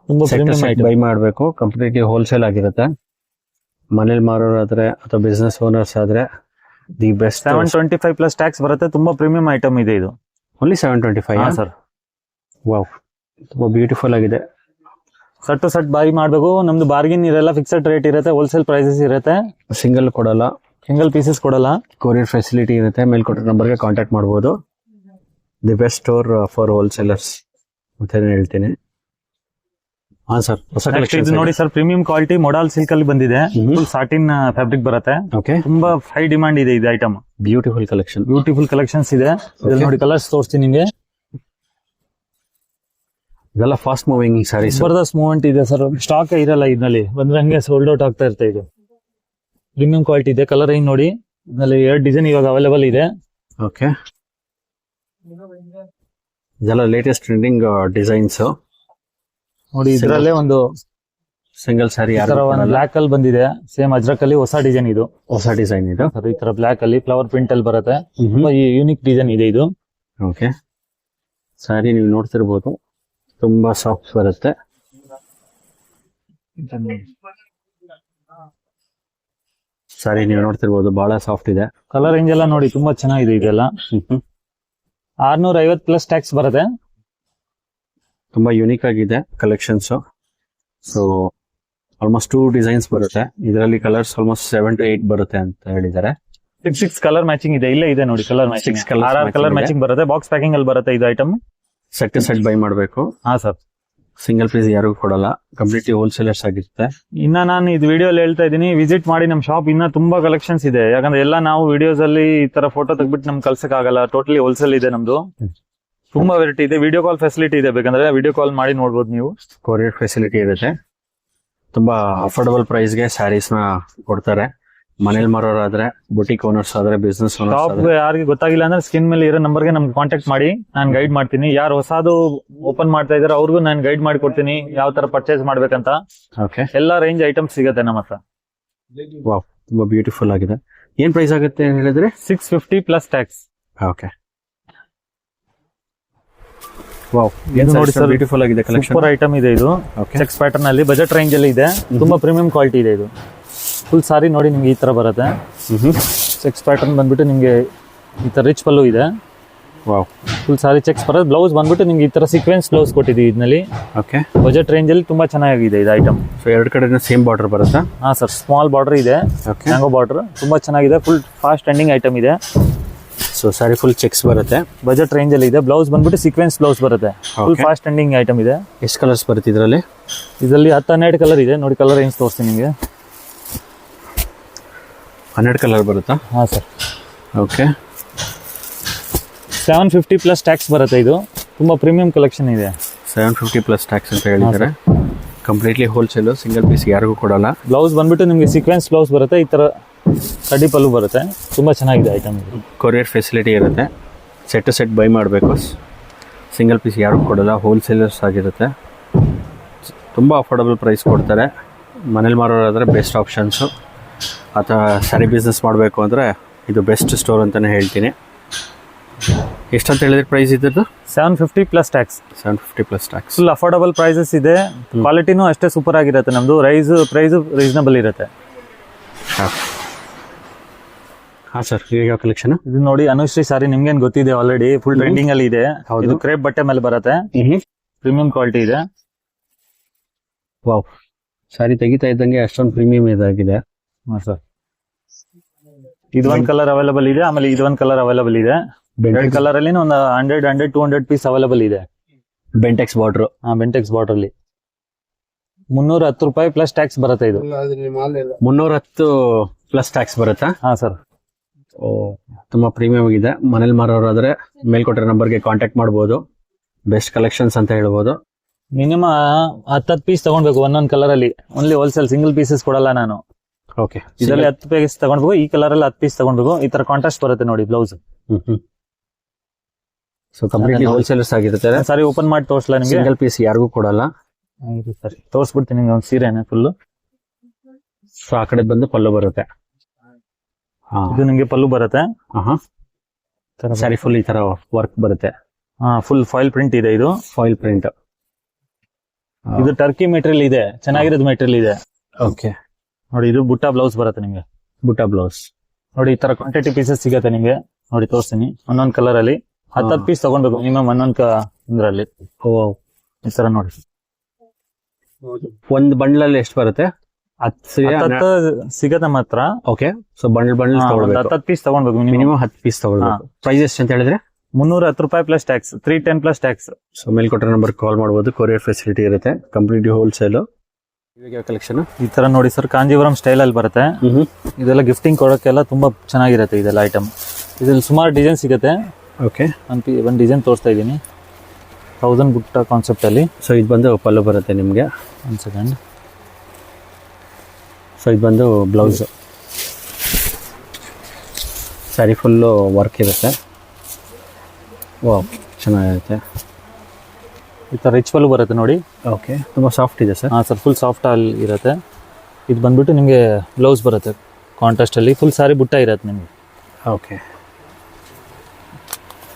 ತುಂಬಾ ಪ್ರೀಮಿಯಂ ಐಟಮ್. ಬೈ ಮಾಡಬೇಕು. ಕಂಪ್ಲೀಟ್ಲಿ ಹೋಲ್ಸೇಲ್ ಆಗಿರುತ್ತೆ. ಮನೇಲಿ ಮಾರೋರಾದ್ರೆ ಅಥವಾ ಬಿಸ್ನೆಸ್ ಓನರ್ಸ್ ಆದ್ರೆ ದಿ ಬೆಸ್ಟ್. 725 ಪ್ಲಸ್ ಟ್ಯಾಕ್ಸ್ ಬರುತ್ತೆ. ತುಂಬಾ ಪ್ರೀಮಿಯಂ ಐಟಮ್ ಇದೆ ಇದು. Only 725 sir. ವಾವ್, ತುಂಬಾ ಬ್ಯೂಟಿಫುಲ್ ಆಗಿದೆ. ಸಟ್ ಟು ಸಟ್ ಬೈ ಮಾಡಬೇಕು. ನಮ್ದು ಬಾರ್ಗಿನ್ ಇರಲ್ಲ, ಫಿಕ್ಸೆಡ್ ರೇಟ್ ಇರುತ್ತೆ. ಹೋಲ್ಸೇಲ್ ಪ್ರೈಸಸ್ ಇರುತ್ತೆ. ಸಿಂಗಲ್ ಕೊಡಲ್ಲ, ಸಿಂಗಲ್ ಪೀಸಸ್ ಕೊಡಲ್ಲ. ಕೊರಿಯರ್ ಫೆಸಿಲಿಟಿ ಇರುತ್ತೆ. ಮೇಲ್ಕೊಟ್ಟಿರೋ ನಂಬರ್ಗೆ ಕಾಂಟ್ಯಾಕ್ಟ್ ಮಾಡಬಹುದು. The best store for wholesalers ಅಂತ ಹೇಳ್ತೀನಿ. ಹಾ ಸರ್, ಹೊಸ ಕಲೆಕ್ಷನ್ ಇದು ನೋಡಿ sir, premium quality modal silk ಅಲ್ಲಿ ಬಂದಿದೆ. ಫುಲ್ ಸಾಟಿನ್ ಫ್ಯಾಬ್ರಿಕ್ ಬರುತ್ತೆ. ಓಕೆ, ತುಂಬಾ ಹೈ ಡಿಮಾಂಡ್ ಇದೆ ಇದು ಐಟಮ್. ಬ್ಯೂಟಿಫುಲ್ ಕಲೆಕ್ಷನ್ಸ್ ಇದೆ. ಇದ್ರಲ್ಲಿ ನೋಡಿ ಕಲರ್ಸ್ ತೋರಿಸ್ತೀನಿ ನಿಮಗೆ. ಇದೆಲ್ಲ ಫಾಸ್ಟ್ ಮೂವಿಂಗ್ ಸ್ಯಾರೀಸ್. ಜಬರ್ದಸ್ತ್ ಮೂವ್ಮೆಂಟ್ ಇದೆ ಸರ್. ಸ್ಟಾಕ್ ಇರಲ್ಲ ಇದರಲ್ಲಿ. ಬಂದ್ರೆ ಹಂಗೆ ಸೋಲ್ಡ್ ಔಟ್ ಆಗ್ತಾ ಇರುತ್ತೆ. ಇದು ಪ್ರೀಮಿಯಂ ಕ್ವಾಲಿಟಿ ಇದೆ. ಕಲರ್ ಏನ್ ನೋಡಿ, ಇದರಲ್ಲಿ 2 ಡಿಸೈನ್ ಇವಾಗ ಅವೈಲೇಬಲ್ ಇದೆ. ಓಕೆ, ಇದೆಲ್ಲ ಲೇಟೆಸ್ಟ್ ಟ್ರೆಂಡಿಂಗ್ ಡಿಸೈನ್ಸ್ ನೋಡಿ. ಇದರಲ್ಲೇ ಒಂದು ಸಿಂಗಲ್ ಸ್ಯಾರಿ ಬ್ಲಾಕ್ ಅಲ್ಲಿ ಬಂದಿದೆ. ಸೇಮ್ ಅಜ್ರಕ್ ಅಲ್ಲಿ ಹೊಸ ಡಿಸೈನ್ ಇದು. ಹೊಸ ಡಿಸೈನ್ ಇದು. ಈ ತರ ಬ್ಲಾಕ್ ಅಲ್ಲಿ ಫ್ಲವರ್ ಪ್ರಿಂಟ್ ಅಲ್ಲಿ ಬರುತ್ತೆ. ತುಂಬಾ ಯೂನಿಕ್ ಡಿಸೈನ್ ಇದೆ ಇದು. ಓಕೆ, ಸ್ಯಾರಿ ನೀವು ನೋಡ್ತಿರ್ಬೋದು. ತುಂಬಾ ಸಾಫ್ಟ್ ಬರುತ್ತೆ. ಸ್ಯಾರಿ ನೀವು ನೋಡ್ತಿರ್ಬೋದು, ಬಹಳ ಸಾಫ್ಟ್ ಇದೆ. ಕಲರ್ ರೇಂಜ್ ಎಲ್ಲ ನೋಡಿ ತುಂಬಾ ಚೆನ್ನಾಗಿದೆ. ಇದೆಲ್ಲ 650 ಪ್ಲಸ್ ಟ್ಯಾಕ್ಸ್ ಬರುತ್ತೆ. ತುಂಬಾ ಯೂನಿಕ್ ಆಗಿದೆ ಕಲೆಕ್ಷನ್ಸ್. ಸೊ ಆಲ್ಮೋಸ್ಟ್ 2 ಡಿಸೈನ್ಸ್ ಬರುತ್ತೆ ಇದರಲ್ಲಿ. ಕಲರ್ಸ್ ಆಲ್ಮೋಸ್ಟ್ 7 to 8 ಬರುತ್ತೆ ಅಂತ ಹೇಳಿದ್ದಾರೆ. ಸಿಕ್ಸ್ ಕಲರ್ ಮ್ಯಾಚಿಂಗ್ ಇದೆ, ಇಲ್ಲೇ ಇದೆ ನೋಡಿ colour matching. 6 colours colour matching matching ಬರುತ್ತೆ, ಬಾಕ್ಸ್ ಪ್ಯಾಕಿಂಗ್ ಅಲ್ಲಿ ಬರುತ್ತೆ ಇದು item. Set to set buy ಮಾಡಬೇಕು. ಹಾ ಸರ್, ಸಿಂಗಲ್ ಪೀಸ್ ಯಾರಿಗೂ ಕೊಡಲ್ಲ, ಕಂಪ್ಲೀಟ್ಲಿ ಹೋಲ್ಸೇಲರ್ಸ್ ಆಗಿರುತ್ತೆ. ಇನ್ನ ನಾನು ಇದು ವಿಡಿಯೋಲಿ ಹೇಳ್ತಾ ಇದ್ದೀನಿ, ವಿಸಿಟ್ ಮಾಡಿ ನಮ್ಮ ಶಾಪ್. ಇನ್ನ ತುಂಬಾ ಕಲೆಕ್ಷನ್ಸ್ ಇದೆ, ಯಾಕಂದ್ರೆ ಎಲ್ಲ ನಾವು ವಿಡಿಯೋಸ್ ಅಲ್ಲಿ ಈ ತರ ಫೋಟೋ ತೆಗ್ಬಿಟ್ಟು ನಮ್ಗೆ ಕಳ್ಸಕ್ ಆಗಲ್ಲ. ಟೋಟಲಿ ಹೋಲ್ಸೇಲ್ ಇದೆ ನಮ್ದು, ತುಂಬಾ ವೆರೈಟಿ ಇದೆ. ವಿಡಿಯೋ ಕಾಲ್ ಫೆಸಿಲಿಟಿ ಇದೆ, ಬೇಕಂದ್ರೆ ವಿಡಿಯೋ ಕಾಲ್ ಮಾಡಿ ನೋಡ್ಬೋದು ನೀವು. ಕೊರಿಯರ್ ಫೆಸಿಲಿಟಿ ಇರುತ್ತೆ. ತುಂಬಾ ಅಫೋರ್ಡಬಲ್ ಪ್ರೈಸ್ ಗೆ ಸ್ಯಾರೀಸ್ ನ ಕೊಡ್ತಾರೆ. ಮನೇಲಿ ಮಾರೋರಾದ್ರೆ, ಬುಟಿಕ್ ಓನರ್ಸ್ ಆದ್ರೆ, ಬಿಸ್ನೆಸ್ ಶಾಪ್ ಓನರ್ಸ್ ಯಾರಿಗೆ ಗೊತ್ತಾಗಿಲ್ಲ ಅಂದ್ರೆ ಸ್ಕ್ರೀನ್ ಮೇಲೆ ಇರೋ ನಂಬರ್ಗೆ ನಮ್ಗೆ ಕಾಂಟ್ಯಾಕ್ಟ್ ಮಾಡಿ, ನಾನು ಗೈಡ್ ಮಾಡ್ತೀನಿ. ಯಾರು ಹೊಸದು ಓಪನ್ ಮಾಡ್ತಾ ಇದಾರೆ ಅವ್ರಿಗೂ ನಾನು ಗೈಡ್ ಮಾಡಿ ಕೊಡ್ತೀನಿ, ಯಾವ ತರ ಪರ್ಚೇಸ್ ಮಾಡ್ಬೇಕಂತ. ಓಕೆ. ಎಲ್ಲಾ ರೇಂಜ್ ಐಟಮ್ಸ್ ಸಿಗುತ್ತೆ ನಮ್ಮ ಹತ್ರ. ವಾವ್, ತುಂಬಾ ಬ್ಯೂಟಿಫುಲ್ ಆಗಿದೆ. ಏನ್ ಪ್ರೈಸ್ ಆಗುತ್ತೆ ಹೇಳಿದ್ರೆ? 650 ಪ್ಲಸ್ ಟ್ಯಾಕ್ಸ್. ಓಕೆ. ವಾವ್, ಇದು ನೋಡಿ ಸರ್, ಬ್ಯೂಟಿಫುಲ್ ಆಗಿದೆ ಕಲೆಕ್ಷನ್. ಸೂಪರ್ ಐಟಮ್ ಇದೆ ಇದು. ಓಕೆ. ಚೆಕ್ಸ್ ಪ್ಯಾಟರ್ನ್ ಅಲ್ಲಿ ಬಜೆಟ್ ರೇಂಜ್ ಅಲ್ಲಿ ಇದೆ, ತುಂಬಾ ಪ್ರೀಮಿಯಂ ಕ್ವಾಲಿಟಿ ಇದೆ ಇದು. ಫುಲ್ ಸಾರಿ ನೋಡಿ ನಿಮ್ಗೆ ಈ ತರ ಬರುತ್ತೆ. ಚೆಕ್ಸ್ ಪ್ಯಾಟರ್ನ್ ಬಂದ್ಬಿಟ್ಟು ನಿಮ್ಗೆ ಈ ತರ ರಿಚ್ ಪಲ್ಲು ಇದೆ. ವಾವ್, ಫುಲ್ ಸಾರಿ ಚೆಕ್ಸ್ ಬರುತ್ತೆ. ಬ್ಲೌಸ್ ಬಂದ್ಬಿಟ್ಟು ನಿಮ್ಗೆ ಈ ತರ ಸೀಕ್ವೆನ್ಸ್ ಬ್ಲೌಸ್ ಕೊಟ್ಟಿದ್ದೀವಿ ಇದರಲ್ಲಿ. ಓಕೆ. ಬಜೆಟ್ ರೇಂಜ್ ಅಲ್ಲಿ ತುಂಬಾ ಚೆನ್ನಾಗಿದೆ ಇದು ಐಟಮ್. ಸೊ ಎರಡು ಕಡೆ ಸೇಮ್ ಬಾರ್ಡರ್ ಬರುತ್ತಾ? ಹಾ ಸರ್, ಸ್ಮಾಲ್ ಬಾರ್ಡರ್ ಇದೆ, ಓಕೆ. ಮ್ಯಾಂಗೋ ಬಾರ್ಡರ್, ತುಂಬಾ ಚೆನ್ನಾಗಿದೆ. ಫುಲ್ ಫಾಸ್ಟ್ ಟ್ರೆಂಡಿಂಗ್ ಐಟಮ್ ಇದೆ. ಸೊ ಸಾರಿ ಫುಲ್ ಚೆಕ್ಸ್ ಬರುತ್ತೆ. ಬಜೆಟ್ ರೇಂಜ್ ಅಲ್ಲಿ ಇದೆ. ಬ್ಲೌಸ್ ಬಂದ್ಬಿಟ್ಟು ಸೀಕ್ವೆನ್ಸ್ ಬ್ಲೌಸ್ ಬರುತ್ತೆ. Full Okay. Fast trending item ಇದೆ. ಎಷ್ಟು ಕಲರ್ಸ್ ಬರುತ್ತೆ ಇದರಲ್ಲಿ? ಇದರಲ್ಲಿ 10-12 ಕಲರ್ ಇದೆ ನೋಡಿ. ಕಲರ್ ರೇಂಜ್ ತೋರಿಸ್ತೀನಿ ನಿಮಗೆ. 12 ಕಲರ್ ಬರುತ್ತಾ? ಹಾ ಸರ್. ಓಕೆ. 750 ಪ್ಲಸ್ ಟ್ಯಾಕ್ಸ್ ಬರುತ್ತೆ. ಇದು ತುಂಬಾ ಪ್ರೀಮಿಯಂ ಕಲೆಕ್ಷನ್ ಇದೆ. 750 ಪ್ಲಸ್ ಟ್ಯಾಕ್ಸ್ ಅಂತ ಹೇಳಿದ್ದಾರೆ. ಕಂಪ್ಲೀಟ್ಲಿ ಹೋಲ್ಸೇಲ್, ಸಿಂಗಲ್ ಪೀಸ್ ಯಾರಿಗೂ ಕೊಡಲ್ಲ. ಬ್ಲೌಸ್ ಬಂದ್ಬಿಟ್ಟು ನಿಮಗೆ ಸೀಕ್ವೆನ್ಸ್ ಬ್ಲೌಸ್ ಬರುತ್ತೆ, ಈ ತರ ಕಡ್ಡಿ ಪಲ್ಲು ಬರುತ್ತೆ. ತುಂಬಾ ಚೆನ್ನಾಗಿದೆ ಐಟಮ್ ಇದು. ಕೊರಿಯರ್ ಫೆಸಿಲಿಟಿ ಇರುತ್ತೆ. ಸೆಟ್ ಟು ಸೆಟ್ ಬೈ ಮಾಡಬೇಕು. ಸಿಂಗಲ್ ಪೀಸ್ ಯಾರಿಗೂ ಕೊಡಲ್ಲ, ಹೋಲ್ಸೇಲರ್ಸ್ ಆಗಿರುತ್ತೆ. ತುಂಬ ಅಫೋರ್ಡಬಲ್ ಪ್ರೈಸ್ ಕೊಡ್ತಾರೆ. ಮನೇಲಿ ಮಾರೋರಾದರೆ ಬೆಸ್ಟ್ ಆಪ್ಷನ್ಸು. ಅಥವಾ ಸ್ಯಾರಿ ಬಿಸ್ನೆಸ್ ಮಾಡಬೇಕು ಅಂದರೆ ಇದು ಬೆಸ್ಟ್ ಸ್ಟೋರ್ ಅಂತಲೇ ಹೇಳ್ತೀನಿ. ಎಷ್ಟಂತ ಹೇಳಿದ್ರೆ ಪ್ರೈಸ್ ಇದ್ದದ್ದು? 750 plus tax. 750 plus tax. Full affordable prices ಇದೆ. ಕ್ವಾಲಿಟಿನೂ ಅಷ್ಟೇ ಸೂಪರ್ ಆಗಿರುತ್ತೆ ನಮ್ದು. ಪ್ರೈಸ್ ರೀಸನಬಲ್ ಇರುತ್ತೆ. ಹಾಂ ಸರ್, ಈಗ ಕಲೆಕ್ಷನ್ ಇದು ನೋಡಿ, ಅನುಶ್ರೀ ಸಾರಿ ನಿಮ್ಗೇನು ಗೊತ್ತಿದೆ ಆಲ್ರೆಡಿ, ಫುಲ್ ಟ್ರೆಂಡಿಂಗ್ ಅಲ್ಲಿ ಇದೆ. ಹೌದು. ಇದು ಕ್ರೇಪ್ ಬಟ್ಟೆ ಮೇಲೆ ಬರುತ್ತೆ, ಪ್ರೀಮಿಯಂ ಕ್ವಾಲಿಟಿ ಇದೆ. ವಾವ್, ಸಾರಿ ತೆಗಿತಾ ಇದ್ದಂಗೆ ಅಷ್ಟೊಂದು ಪ್ರೀಮಿಯಂ ಇದಾಗಿದೆ. ಹಾಂ ಸರ್, ಇದು ಒಂದು ಕಲರ್ ಅವೈಲೇಬಲ್ ಇದೆ, ಆಮೇಲೆ ಇದು ಒಂದು ಕಲರ್ ಅವೈಲೇಬಲ್ ಇದೆ. ಎರಡು ಕಲರ್ ಅಲ್ಲಿ ಒಂದು 100-200 ಪೀಸ್ ಅವೈಲೇಬಲ್ ಇದೆ. ಬೆಂಟೆಕ್ಸ್ ಬಾರ್ಡ್ರು. ಹಾ, ಬೆಂಟೆಕ್ಸ್ ಬಾರ್ಡರ್ ಅಲ್ಲಿ 310 ರೂಪಾಯಿ ಪ್ಲಸ್ ಟ್ಯಾಕ್ಸ್ ಬರುತ್ತೆ ಇದು. 310 ಪ್ಲಸ್ ಟ್ಯಾಕ್ಸ್ ಬರುತ್ತಾ? ಹಾ ಸರ್. ಓ, ತುಂಬ ಪ್ರೀಮಿಯಂ ಆಗಿದೆ. ಮನೇಲಿ ಮಾರೋರಾದ್ರೆ ಮೇಲ್ಕೊಟ್ಟಿರೋ ನಂಬರ್ಗೆ ಕಾಂಟ್ಯಾಕ್ಟ್ ಮಾಡ್ಬೋದು. ಬೆಸ್ಟ್ ಕಲೆಕ್ಷನ್ಸ್ ಅಂತ ಹೇಳ್ಬೋದು. ಮಿನಿಮಮ್ 10 ಪೀಸ್ ತಗೊಳ್ಬೇಕು ಒಂದೊಂದು ಕಲರ್ ಅಲ್ಲಿ. ಓನ್ಲಿ ಹೋಲ್ಸೇಲ್, ಸಿಂಗಲ್ ಪೀಸಸ್ ಕೊಡಲ್ಲ ನಾನು. ಓಕೆ. ಇದರಲ್ಲಿ 10 ಪೀಸ್ ತಗೊಳ್ಬೇಕು, ಈ ಕಲರ್ ಅಲ್ಲಿ 10 ಪೀಸ್ ತಗೊಳ್ಬೇಕು. ಈ ತರ ಕಾಂಟ್ರಾಸ್ಟ್ ಬರುತ್ತೆ ನೋಡಿ ಬ್ಲೌಸ್. ಸೊ ಕಂಪ್ಲೀಟ್ಲಿ ಹೋಲ್ಸೇಲರ್ಸ್ ಆಗಿರುತ್ತೆ. ಸಾರಿ ಓಪನ್ ಮಾಡಿ ತೋರಿಸಲ್ಲ ನಿಮಗೆ? ಸಿಂಗಲ್ ಪೀಸ್ ಯಾರಿಗೂ ಕೊಡಲ್ಲ. ಸರಿ, ತೋರಿಸ್ಬಿಡ್ತೀನಿ ನಿಮ್ಗೆ ಒಂದು ಸೀರೆನೆ ಫುಲ್. ಸೊ ಆ ಕಡೆ ಬಂದು ಪಲ್ಲು ಬರುತ್ತೆ. ಇದು ನಿಮ್ಗೆ ಪಲ್ಲು ಬರುತ್ತೆ. ಸ್ಯಾರಿ ಫುಲ್ ಈ ತರ ವರ್ಕ್ ಬರುತ್ತೆ. ಹಾ, ಫುಲ್ ಫಾಯಿಲ್ ಪ್ರಿಂಟ್ ಇದೆ. ಇದು ಫಾಯಿಲ್ ಪ್ರಿಂಟ್. ಇದು ಟರ್ಕಿ ಮೆಟೀರಿಯಲ್ ಇದೆ, ಚೆನ್ನಾಗಿರೋದು ಮೆಟೀರಿಯಲ್ ಇದೆ. ಓಕೆ. ನೋಡಿ, ಇದು ಬುಟ್ಟ ಬ್ಲೌಸ್ ಬರುತ್ತೆ ನಿಮ್ಗೆ. ಬುಟ್ಟ ಬ್ಲೌಸ್ ನೋಡಿ, ಈ ತರ ಕ್ವಾಂಟಿಟಿ ಪೀಸಸ್ ಸಿಗುತ್ತೆ ನಿಮ್ಗೆ. ನೋಡಿ ತೋರಿಸ್ತೀನಿ. ಒಂದೊಂದು ಕಲರ್ ಅಲ್ಲಿ 10 ಪೀಸ್ ತಗೊಳ್ಬೇಕು ಮಿನಿಮಮ್ ಒಂದೊಂದು ಇದ್ರಲ್ಲಿ. ಓ, ಈ ತರ ನೋಡಿ. ಒಂದು ಬಂಡ್ಲಲ್ಲಿ ಎಷ್ಟು ಬರುತ್ತೆ? 10 ಸಿಗತ್ತೆ ಮಾತ್ರ. ಓಕೆ. ಸೊ ಬಂಡಲ್ ತಗೊಳ್ಬೇಕು. 10 ಪೀಸ್ ತಗೊಳ್ಬೇಕು ಮಿನಿಮಮ್ 10 ಪೀಸ್ ತಗೊಳ್ಬೇಕು. ಪ್ರೈಸ್ ಎಷ್ಟು ಅಂತ ಹೇಳಿದ್ರೆ? 310 ರೂಪಾಯಿ plus tax, 310 plus tax. So ಮೇಲ್ಕೊಟ್ಟಿರೋ ನಂಬರ್ ಕಾಲ್ ಮಾಡ್ಬೋದು. ಕೊರಿಯರ್ ಫೆಸಿಲಿಟಿ ಇರುತ್ತೆ. Complete wholesale. ಇವಾಗ ಕಲೆಕ್ಷನ್ ಈ ತರ ನೋಡಿ ಸರ್, ಕಾಂಜೀವರಂ ಸ್ಟೈಲ್ ಅಲ್ಲಿ ಬರುತ್ತೆ. ಇದೆಲ್ಲ ಗಿಫ್ಟಿಂಗ್ ಕೊಡೋಕ್ಕೆಲ್ಲ ತುಂಬಾ ಚೆನ್ನಾಗಿರುತ್ತೆ ಇದೆಲ್ಲ ಐಟಮ್. ಇದ್ರಲ್ಲಿ ಸುಮಾರು ಡಿಸೈನ್ ಸಿಗುತ್ತೆ. ಓಕೆ. ಒಂದು ಡಿಸೈನ್ ತೋರಿಸ್ತಾ ಇದ್ದೀನಿ 1000 ಬುಟ್ಟ ಕಾನ್ಸೆಪ್ಟ್ ಅಲ್ಲಿ. ಸೊ ಇದು ಬಂದು ಪಲ್ಲು ಬರುತ್ತೆ ನಿಮಗೆ. ಒಂದು ಸೆಕೆಂಡ್. ಸೊ ಇದು ಬಂದು ಬ್ಲೌಸ್. ಸ್ಯಾರಿ ಫುಲ್ಲು ವರ್ಕ್ ಇರುತ್ತೆ. ವಾವ್, ಚೆನ್ನಾಗಿರುತ್ತೆ. ಈ ಥರ ರಿಚ್ ಪಲ್ಲು ಬರುತ್ತೆ ನೋಡಿ. ಓಕೆ. ತುಂಬ ಸಾಫ್ಟ್ ಇದೆ ಸರ್. ಹಾಂ ಸರ್, ಫುಲ್ ಸಾಫ್ಟ್ ಅಲ್ಲಿ ಇರುತ್ತೆ. ಇದು ಬಂದ್ಬಿಟ್ಟು ನಿಮಗೆ ಬ್ಲೌಸ್ ಬರುತ್ತೆ ಕಾಂಟ್ರಾಸ್ಟ್ ಅಲ್ಲಿ. ಫುಲ್ ಸಾರಿ ಬುಟ್ಟ ಇರುತ್ತೆ ನಿಮಗೆ. ಓಕೆ.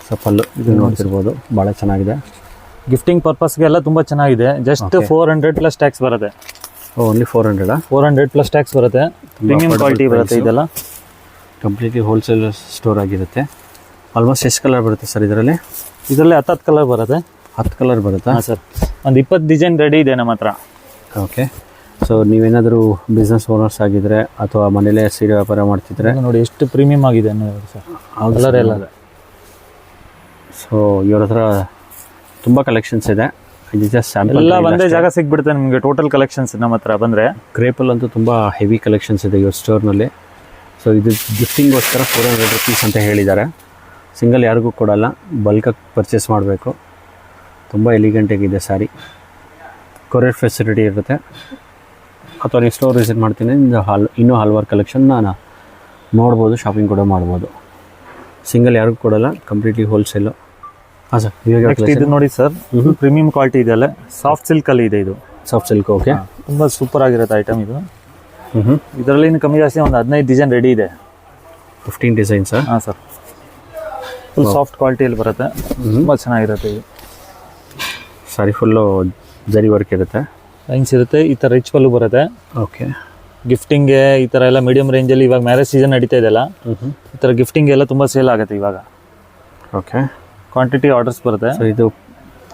ಸೊ ಪಲ್ಲು ಇದು ನೋಡ್ತಿರ್ಬೋದು, ಭಾಳ ಚೆನ್ನಾಗಿದೆ. ಗಿಫ್ಟಿಂಗ್ ಪರ್ಪಸ್ಗೆಲ್ಲ ತುಂಬ ಚೆನ್ನಾಗಿದೆ. ಜಸ್ಟ್ 400 ಪ್ಲಸ್ ಟ್ಯಾಕ್ಸ್ ಬರುತ್ತೆ. ಓನ್ಲಿ 400? 400 ಪ್ಲಸ್ ಟ್ಯಾಕ್ಸ್ ಬರುತ್ತೆ. ಪ್ರೀಮಿಯಂ ಕ್ವಾಲಿಟಿ ಬರುತ್ತೆ ಇದೆಲ್ಲ. ಕಂಪ್ಲೀಟ್ಲಿ ಹೋಲ್ಸೇಲ್ ಸ್ಟೋರ್ ಆಗಿರುತ್ತೆ. ಆಲ್ಮೋಸ್ಟ್ ಎಷ್ಟು ಕಲರ್ ಬರುತ್ತೆ ಸರ್ ಇದರಲ್ಲಿ? ಇದರಲ್ಲಿ 10 ಕಲರ್ ಬರುತ್ತೆ. 10 ಕಲರ್ ಬರುತ್ತಾ? ಹಾಂ ಸರ್. ಒಂದು 20 ಡಿಸೈನ್ ರೆಡಿ ಇದೆ ನಮ್ಮ ಹತ್ರ. ಓಕೆ. ಸೊ ನೀವೇನಾದರೂ ಬಿಸ್ನೆಸ್ ಓನರ್ಸ್ ಆಗಿದ್ರೆ ಅಥವಾ ಮನೇಲೇ ಸೀರೆ ವ್ಯಾಪಾರ ಮಾಡ್ತಿದ್ರೆ ನೋಡಿ ಎಷ್ಟು ಪ್ರೀಮಿಯಂ ಆಗಿದೆ ಅನ್ನೋದು ಸರ್. ಕಲರ್ ಎಲ್ಲ ಸೊ ಇವ್ರ ಹತ್ರ ತುಂಬ ಕಲೆಕ್ಷನ್ಸ್ ಇದೆ. ಇದು ಜಸ್ಟ್ ಸ್ಯಾಂಪಲ್ ಎಲ್ಲ ಒಂದೇ ಜಾಗ ಸಿಗ್ಬಿಡುತ್ತೆ ನಿಮಗೆ. ಟೋಟಲ್ ಕಲೆಕ್ಷನ್ಸ್ ನಮ್ಮ ಹತ್ರ ಬಂದರೆ ಕ್ರೇಪಲ್ಲಂತೂ ತುಂಬ ಹೆವಿ ಕಲೆಕ್ಷನ್ಸ್ ಇದೆ ಇವ್ರ ಸ್ಟೋರ್ನಲ್ಲಿ. ಸೊ ಇದು ಗಿಫ್ಟಿಂಗೋಸ್ಕರ 400 rupees ಅಂತ ಹೇಳಿದ್ದಾರೆ. ಸಿಂಗಲ್ ಯಾರಿಗೂ ಕೊಡಲ್ಲ, ಬಲ್ಕಾಗಿ ಪರ್ಚೇಸ್ ಮಾಡಬೇಕು. ತುಂಬ ಎಲಿಗೆಂಟಾಗಿದೆ ಸ್ಯಾರಿ. ಕೊರಿಯರ್ ಫೆಸಿಲಿಟಿ ಇರುತ್ತೆ. ಅಥವಾ ನೀವು ಸ್ಟೋರ್ ವಿಸಿಟ್ ಮಾಡ್ತೀನಿ ಇನ್ನೂ ಹಲವಾರು ಕಲೆಕ್ಷನ್ ನಾನು ನೋಡ್ಬೋದು, ಶಾಪಿಂಗ್ ಕೂಡ ಮಾಡ್ಬೋದು. ಸಿಂಗಲ್ ಯಾರಿಗೂ ಕೊಡಲ್ಲ, ಕಂಪ್ಲೀಟ್ಲಿ ಹೋಲ್ಸೇಲು. ಹಾಂ ಸರ್, ನೆಕ್ಸ್ಟ್ ಇದು ನೋಡಿ ಸರ್, ಪ್ರೀಮಿಯಂ ಕ್ವಾಲಿಟಿ ಇದೆ ಅಲ್ಲ, ಸಾಫ್ಟ್ ಸಿಲ್ಕಲ್ಲಿ ಇದೆ ಇದು. Soft silk, okay. ತುಂಬ ಸೂಪರ್ ಆಗಿರುತ್ತೆ ಐಟಮ್ ಇದು. ಇದರಲ್ಲಿ ಇನ್ನು ಕಮ್ಮಿ ಜಾಸ್ತಿ ಒಂದು 15 ಡಿಸೈನ್ ರೆಡಿ ಇದೆ. 15 ಡಿಸೈನ್ಸ್? ಹಾಂ ಸರ್, ಫುಲ್ ಸಾಫ್ಟ್ ಕ್ವಾಲಿಟಿಯಲ್ಲಿ ಬರುತ್ತೆ. ತುಂಬ ಚೆನ್ನಾಗಿರುತ್ತೆ ಇದು. ಸಾರಿ ಫುಲ್ಲು ಜರಿ ವರ್ಕ್ ಇರುತ್ತೆ, ಲೈನ್ಸ್ ಇರುತ್ತೆ. ಈ ಥರ ರಿಚ್ ಪಲ್ಲು ಬರುತ್ತೆ. ಓಕೆ. ಗಿಫ್ಟಿಂಗ್ಗೆ ಈ ಥರ ಎಲ್ಲ ಮೀಡಿಯಂ ರೇಂಜಲ್ಲಿ ಇವಾಗ ಮ್ಯಾರೇಜ್ ಸೀಸನ್ ನಡೀತಾ ಇದೆಯಲ್ಲ, ಈ ಥರ ಗಿಫ್ಟಿಂಗ್ ಎಲ್ಲ ತುಂಬ ಸೇಲ್ ಆಗುತ್ತೆ ಇವಾಗ. ಓಕೆ. ಕ್ವಾಂಟಿಟಿ ಆರ್ಡರ್ಸ್ ಬರುತ್ತೆ. ಸೊ ಇದು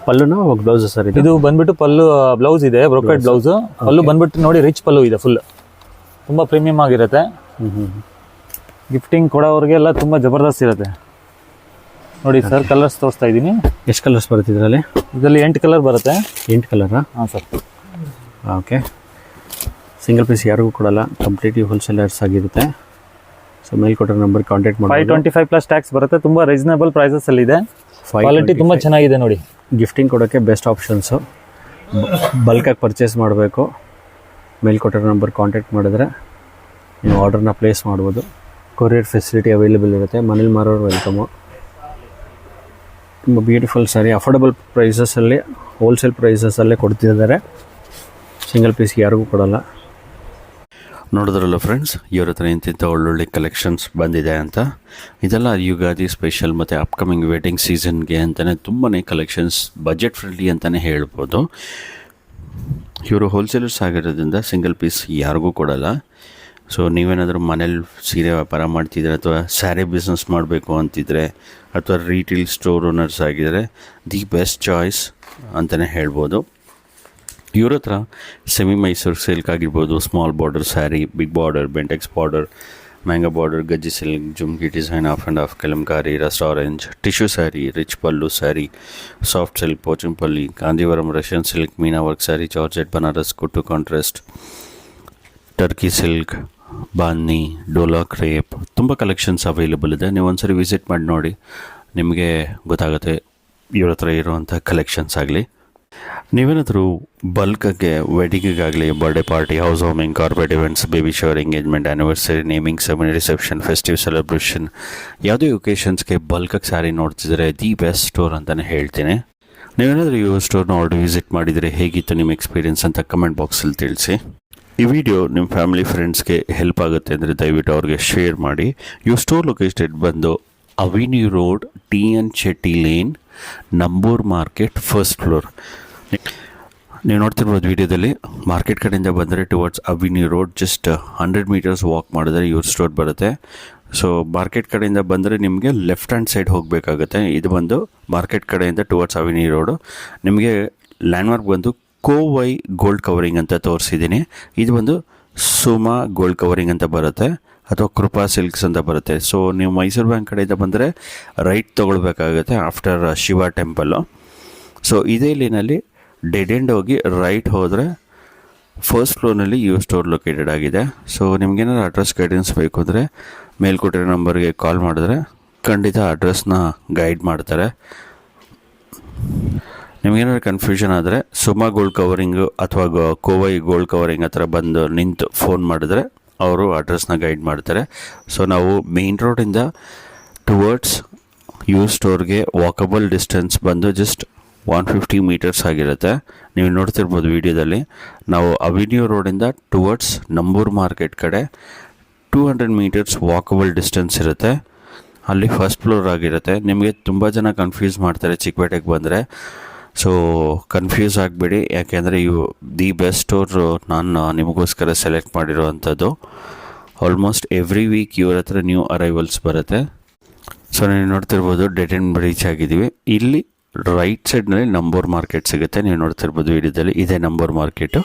ಪಲ್ಲುನ ಬ್ಲೌಸ್ ಸರ್? ಇದು ಬಂದ್ಬಿಟ್ಟು ಪಲ್ಲು ಬ್ಲೌಸ್ ಇದೆ, ಬ್ರೊಕೆಟ್ ಬ್ಲೌಸ್. ಪಲ್ಲು ಬಂದ್ಬಿಟ್ಟು ನೋಡಿ ರಿಚ್ ಪಲ್ಲು ಇದೆ, ಫುಲ್ ತುಂಬ ಪ್ರೀಮಿಯಂ ಆಗಿರುತ್ತೆ. ಗಿಫ್ಟಿಂಗ್ ಕೊಡೋವ್ರಿಗೆಲ್ಲ ತುಂಬ ಜಬರ್ದಸ್ತ್ ಇರುತ್ತೆ. ನೋಡಿ ಸರ್, ಕಲರ್ಸ್ ತೋರಿಸ್ತಾ ಇದ್ದೀನಿ. ಎಷ್ಟು ಕಲರ್ಸ್ ಬರುತ್ತೆ ಇದರಲ್ಲಿ? ಇದರಲ್ಲಿ 8 ಕಲರ್ ಬರುತ್ತೆ. 8 ಕಲರಾ? ಹಾಂ ಸರ್. ಓಕೆ. ಸಿಂಗಲ್ ಪೀಸ್ ಯಾರಿಗೂ ಕೊಡಲ್ಲ, ಕಂಪ್ಲೀಟ್ಲಿ ಹೋಲ್ಸೇಲರ್ಸ್ ಆಗಿರುತ್ತೆ. ಸೊ ಮೇಲ್ಕೊಟ್ಟರೆ ನಂಬರ್ ಕಾಂಟ್ಯಾಕ್ಟ್ ಮಾಡಿ. 525 ಪ್ಲಸ್ ಟ್ಯಾಕ್ಸ್ ಬರುತ್ತೆ. ತುಂಬ ರೀಸನಬಲ್ ಪ್ರೈಸಸಲ್ಲಿ ಇದೆ. ಕ್ವಾಲಿಟಿ ತುಂಬ ಚೆನ್ನಾಗಿದೆ ನೋಡಿ. ಗಿಫ್ಟಿಂಗ್ ಕೊಡೋಕ್ಕೆ ಬೆಸ್ಟ್ ಆಪ್ಷನ್ಸು. ಬಲ್ಕಾಗಿ ಪರ್ಚೇಸ್ ಮಾಡಬೇಕು, ಮೇಲ್ಕೊಟ್ಟರೆ ನಂಬರ್ ಕಾಂಟ್ಯಾಕ್ಟ್ ಮಾಡಿದ್ರೆ ನೀವು ಆರ್ಡರ್ನ ಪ್ಲೇಸ್ ಮಾಡ್ಬೋದು. ಕೊರಿಯರ್ ಫೆಸಿಲಿಟಿ ಅವೈಲೇಬಲ್ ಇರುತ್ತೆ. ಮನೇಲಿ ಮಾರೋರು ವೆಲ್ಕಮು. ತುಂಬ ಬ್ಯೂಟಿಫುಲ್ ಸ್ಯಾರಿ, ಅಫೋರ್ಡಬಲ್ ಪ್ರೈಸಸಲ್ಲಿ, ಹೋಲ್ಸೇಲ್ ಪ್ರೈಸಸಲ್ಲೇ ಕೊಡ್ತಿದ್ದಾರೆ. ಸಿಂಗಲ್ ಪೀಸ್ ಯಾರಿಗೂ ಕೊಡಲ್ಲ. ನೋಡಿದ್ರಲ್ಲ ಫ್ರೆಂಡ್ಸ್, ಇವ್ರ ಹತ್ರ ಇಂತಿಂಥ ಒಳ್ಳೊಳ್ಳೆ ಕಲೆಕ್ಷನ್ಸ್ ಬಂದಿದೆ ಅಂತ. ಇದೆಲ್ಲ ಯುಗಾದಿ ಸ್ಪೆಷಲ್ ಮತ್ತು ಅಪ್ಕಮಿಂಗ್ ವೆಡ್ಡಿಂಗ್ ಸೀಸನ್ಗೆ ಅಂತಲೇ ತುಂಬಾ ಕಲೆಕ್ಷನ್ಸ್, ಬಜೆಟ್ ಫ್ರೆಂಡ್ಲಿ ಅಂತಲೇ ಹೇಳ್ಬೋದು. ಇವರು ಹೋಲ್ಸೇಲರ್ಸ್ ಆಗಿರೋದ್ರಿಂದ ಸಿಂಗಲ್ ಪೀಸ್ ಯಾರಿಗೂ ಕೊಡಲ್ಲ. ಸೊ ನೀವೇನಾದರೂ ಮನೇಲಿ ಸೀರೆ ವ್ಯಾಪಾರ ಮಾಡ್ತಿದ್ರೆ ಅಥವಾ ಸ್ಯಾರಿ ಬಿಸ್ನೆಸ್ ಮಾಡಬೇಕು ಅಂತಿದ್ರೆ ಅಥವಾ ರೀಟೇಲ್ ಸ್ಟೋರ್ ಓನರ್ಸ್ ಆಗಿದ್ದರೆ ದಿ ಬೆಸ್ಟ್ ಚಾಯ್ಸ್ ಅಂತಲೇ ಹೇಳ್ಬೋದು. ಇವ್ರ ಹತ್ರ ಸೆಮಿ ಮೈಸೂರು ಸಿಲ್ಕ್ ಆಗಿರ್ಬೋದು, small border sari, big border, Bentex border, mango border, gajji silk, jhumki design, off and off, Kalamkari, rust orange, tissue sari, rich pallu sari, soft silk, Pochampally, Kanjeevaram, Russian silk, meena work sari, georgette, Banaras, ಕುಟ್ಟು ಕಾಂಟ್ರಾಸ್ಟ್, ಟರ್ಕಿ ಸಿಲ್ಕ್, ಬಾಂದಿ, ಡೋಲಾ ಕ್ರೇಪ್, ತುಂಬ ಕಲೆಕ್ಷನ್ಸ್ ಅವೈಲೇಬಲ್ ಇದೆ. ನೀವು ಒಂದ್ಸರಿ ವಿಸಿಟ್ ಮಾಡಿ ನೋಡಿ, ನಿಮಗೆ ಗೊತ್ತಾಗುತ್ತೆ ಇವ್ರ ಹತ್ರ ಇರುವಂಥ ಕಲೆಕ್ಷನ್ಸ್ ಆಗಲಿ. ನೀವೇನಾದರೂ ಬಲ್ಕಾಗೆ ವೆಡ್ಡಿಂಗಿಗಾಗಲಿ, birthday party, house warming, corporate events, baby shower, engagement, anniversary, naming ceremony, reception, festive celebration, ಯಾವುದೇ ಒಕೇಶನ್ಸ್ಗೆ ಬಲ್ಕಾಗಿ ಸ್ಯಾರಿ ನೋಡ್ತಿದ್ರೆ ದಿ ಬೆಸ್ಟ್ ಸ್ಟೋರ್ ಅಂತಲೇ ಹೇಳ್ತೀನಿ. ನೀವೇನಾದರೂ ಈ ಸ್ಟೋರ್ನ ಆಲ್ರೆಡಿ ವಿಸಿಟ್ ಮಾಡಿದರೆ ಹೇಗಿತ್ತು ನಿಮ್ಮ ಎಕ್ಸ್ಪೀರಿಯನ್ಸ್ ಅಂತ ಕಮೆಂಟ್ ಬಾಕ್ಸಲ್ಲಿ ತಿಳಿಸಿ. ಈ ವಿಡಿಯೋ ನಿಮ್ಮ ಫ್ಯಾಮಿಲಿ ಫ್ರೆಂಡ್ಸ್ಗೆ ಹೆಲ್ಪ್ ಆಗುತ್ತೆ ಅಂದರೆ ದಯವಿಟ್ಟು ಅವ್ರಿಗೆ ಶೇರ್ ಮಾಡಿ. ಇವು ಸ್ಟೋರ್ ಲೊಕೇಟೆಡ್ ಬಂದು avenue road, TN Shetty lane, Nambur market, first floor. ನೀವು ನೋಡ್ತಿರ್ಬೋದು ವಿಡಿಯೋದಲ್ಲಿ, ಮಾರ್ಕೆಟ್ ಕಡೆಯಿಂದ ಬಂದರೆ towards avenue road just 100 meters walk ಮಾಡಿದ್ರೆ ಇವ್ರ ಸ್ಟೋರ್ ಬರುತ್ತೆ. ಸೊ ಮಾರ್ಕೆಟ್ ಕಡೆಯಿಂದ ಬಂದರೆ ನಿಮಗೆ ಲೆಫ್ಟ್ ಹ್ಯಾಂಡ್ ಸೈಡ್ ಹೋಗಬೇಕಾಗುತ್ತೆ. ಇದು ಬಂದು ಮಾರ್ಕೆಟ್ ಕಡೆಯಿಂದ ಟುವರ್ಡ್ಸ್ ಅವಿನ್ಯೂ ರೋಡು. ನಿಮಗೆ ಲ್ಯಾಂಡ್ಮಾರ್ಕ್ ಬಂದು ಕೋವೈ ಗೋಲ್ಡ್ ಕವರಿಂಗ್ ಅಂತ ತೋರಿಸಿದ್ದೀನಿ. ಇದು ಬಂದು ಸುಮಾ ಗೋಲ್ಡ್ ಕವರಿಂಗ್ ಅಂತ ಬರುತ್ತೆ, ಅಥವಾ ಕೃಪಾ ಸಿಲ್ಕ್ಸ್ ಅಂತ ಬರುತ್ತೆ. ಸೊ ನೀವು ಮೈಸೂರು ಬ್ಯಾಂಕ್ ಕಡೆಯಿಂದ ಬಂದರೆ ರೈಟ್ ತೊಗೊಳ್ಬೇಕಾಗುತ್ತೆ ಆಫ್ಟರ್ ಶಿವ ಟೆಂಪಲ್ಲು. ಸೊ ಇದೇ ಲೈನಲ್ಲಿ ಡೆಡ್ ಎಂಡ್ ಹೋಗಿ ರೈಟ್ ಹೋದರೆ ಫಸ್ಟ್ ಫ್ಲೋರ್ನಲ್ಲಿ ಯು ಸ್ಟೋರ್ ಲೊಕೇಟೆಡ್ ಆಗಿದೆ. ಸೊ ನಿಮಗೇನಾದ್ರು ಅಡ್ರೆಸ್ ಗೈಡೆನ್ಸ್ ಬೇಕು ಅಂದರೆ ಮೇಲ್ಕೊಟ್ಟಿರೋ ನಂಬರ್ಗೆ ಕಾಲ್ ಮಾಡಿದ್ರೆ ಖಂಡಿತ ಅಡ್ರೆಸ್ನ ಗೈಡ್ ಮಾಡ್ತಾರೆ. ನಿಮಗೇನಾದ್ರು ಕನ್ಫ್ಯೂಷನ್ ಆದರೆ ಸುಮಾ ಗೋಲ್ಡ್ ಕವರಿಂಗು ಅಥವಾ ಕೋವೈ ಗೋಲ್ಡ್ ಕವರಿಂಗ್ ಹತ್ರ ಬಂದು ನಿಂತು ಫೋನ್ ಮಾಡಿದ್ರೆ ಅವರು ಅಡ್ರೆಸ್ನ ಗೈಡ್ ಮಾಡ್ತಾರೆ. ಸೊ ನಾವು ಮೇನ್ ರೋಡಿಂದ ಟುವರ್ಡ್ಸ್ ಯು ಸ್ಟೋರ್ಗೆ ವಾಕಬಲ್ ಡಿಸ್ಟೆನ್ಸ್ ಬಂದು ಜಸ್ಟ್ 150 meters ಆಗಿರುತ್ತೆ. ನೀವು ನೋಡ್ತಿರ್ಬೋದು ವಿಡಿಯೋದಲ್ಲಿ. ನಾವು ಅವಿನ್ಯೂ ರೋಡಿಂದ ಟುವರ್ಡ್ಸ್ ನಂಬೂರ್ ಮಾರ್ಕೆಟ್ ಕಡೆ 200 meters ವಾಕಬಲ್ ಡಿಸ್ಟೆನ್ಸ್ ಇರುತ್ತೆ. ಅಲ್ಲಿ ಫಸ್ಟ್ ಫ್ಲೋರ್ ಆಗಿರುತ್ತೆ. ನಿಮಗೆ ತುಂಬ ಜನ ಕನ್ಫ್ಯೂಸ್ ಮಾಡ್ತಾರೆ ಚಿಕ್ಕಪೇಟೆಗೆ ಬಂದರೆ. ಸೊ ಕನ್ಫ್ಯೂಸ್ ಆಗಬೇಡಿ, ಯಾಕೆಂದರೆ ಇವು ದಿ ಬೆಸ್ಟ್ ಸ್ಟೋರ್ ನಾನು ನಿಮಗೋಸ್ಕರ ಸೆಲೆಕ್ಟ್ ಮಾಡಿರೋವಂಥದ್ದು. ಆಲ್ಮೋಸ್ಟ್ ಎವ್ರಿ ವೀಕ್ ಇವ್ರ ಹತ್ರ ನ್ಯೂ ಅರೈವಲ್ಸ್ ಬರುತ್ತೆ. ಸೊ ನೀವು ನೋಡ್ತಿರ್ಬೋದು ಡೆಡ್ ಎಂಡ್ ರೀಚ್ ಆಗಿದ್ದೀವಿ. ಇಲ್ಲಿ ರೈಟ್ ಸೈಡ್ನಲ್ಲಿ ನಂಬರ್ ಮಾರ್ಕೆಟ್ ಸಿಗುತ್ತೆ. ನೀವು ನೋಡ್ತಿರ್ಬೋದು ವಿಡಿಯೋದಲ್ಲಿ, ಇದೇ ನಂಬರ್ ಮಾರ್ಕೆಟು.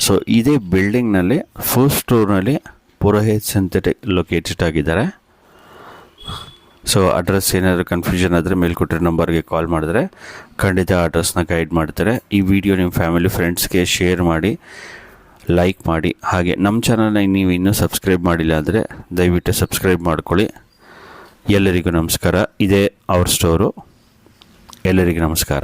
ಸೊ ಇದೇ ಬಿಲ್ಡಿಂಗ್ನಲ್ಲಿ ಫಸ್ಟ್ ಫ್ಲೋರ್ನಲ್ಲಿ ಪುರೋಹಿತ್ ಸಿಂಥೆಟಿಕ್ ಲೊಕೇಟೆಡ್ ಆಗಿದ್ದಾರೆ. ಸೊ ಅಡ್ರೆಸ್ ಏನಾದರೂ ಕನ್ಫ್ಯೂಷನ್ ಆದರೆ ಮೇಲೆ ಕೊಟ್ಟಿರೋ ನಂಬರ್ಗೆ ಕಾಲ್ ಮಾಡಿದ್ರೆ ಖಂಡಿತ ಅಡ್ರೆಸ್ನ ಗೈಡ್ ಮಾಡ್ತಾರೆ. ಈ ವಿಡಿಯೋ ನಿಮ್ಮ ಫ್ಯಾಮಿಲಿ ಫ್ರೆಂಡ್ಸ್ಗೆ ಶೇರ್ ಮಾಡಿ, ಲೈಕ್ ಮಾಡಿ. ಹಾಗೆ ನಮ್ಮ ಚಾನಲ್ನ ನೀವು ಇನ್ನೂ ಸಬ್ಸ್ಕ್ರೈಬ್ ಮಾಡಿಲ್ಲ ಅಂದರೆ ದಯವಿಟ್ಟು ಸಬ್ಸ್ಕ್ರೈಬ್ ಮಾಡ್ಕೊಳ್ಳಿ. ಎಲ್ಲರಿಗೂ ನಮಸ್ಕಾರ. ಇದೇ ಅವ್ರ ಸ್ಟೋರು. ಎಲ್ಲರಿಗೂ ನಮಸ್ಕಾರ.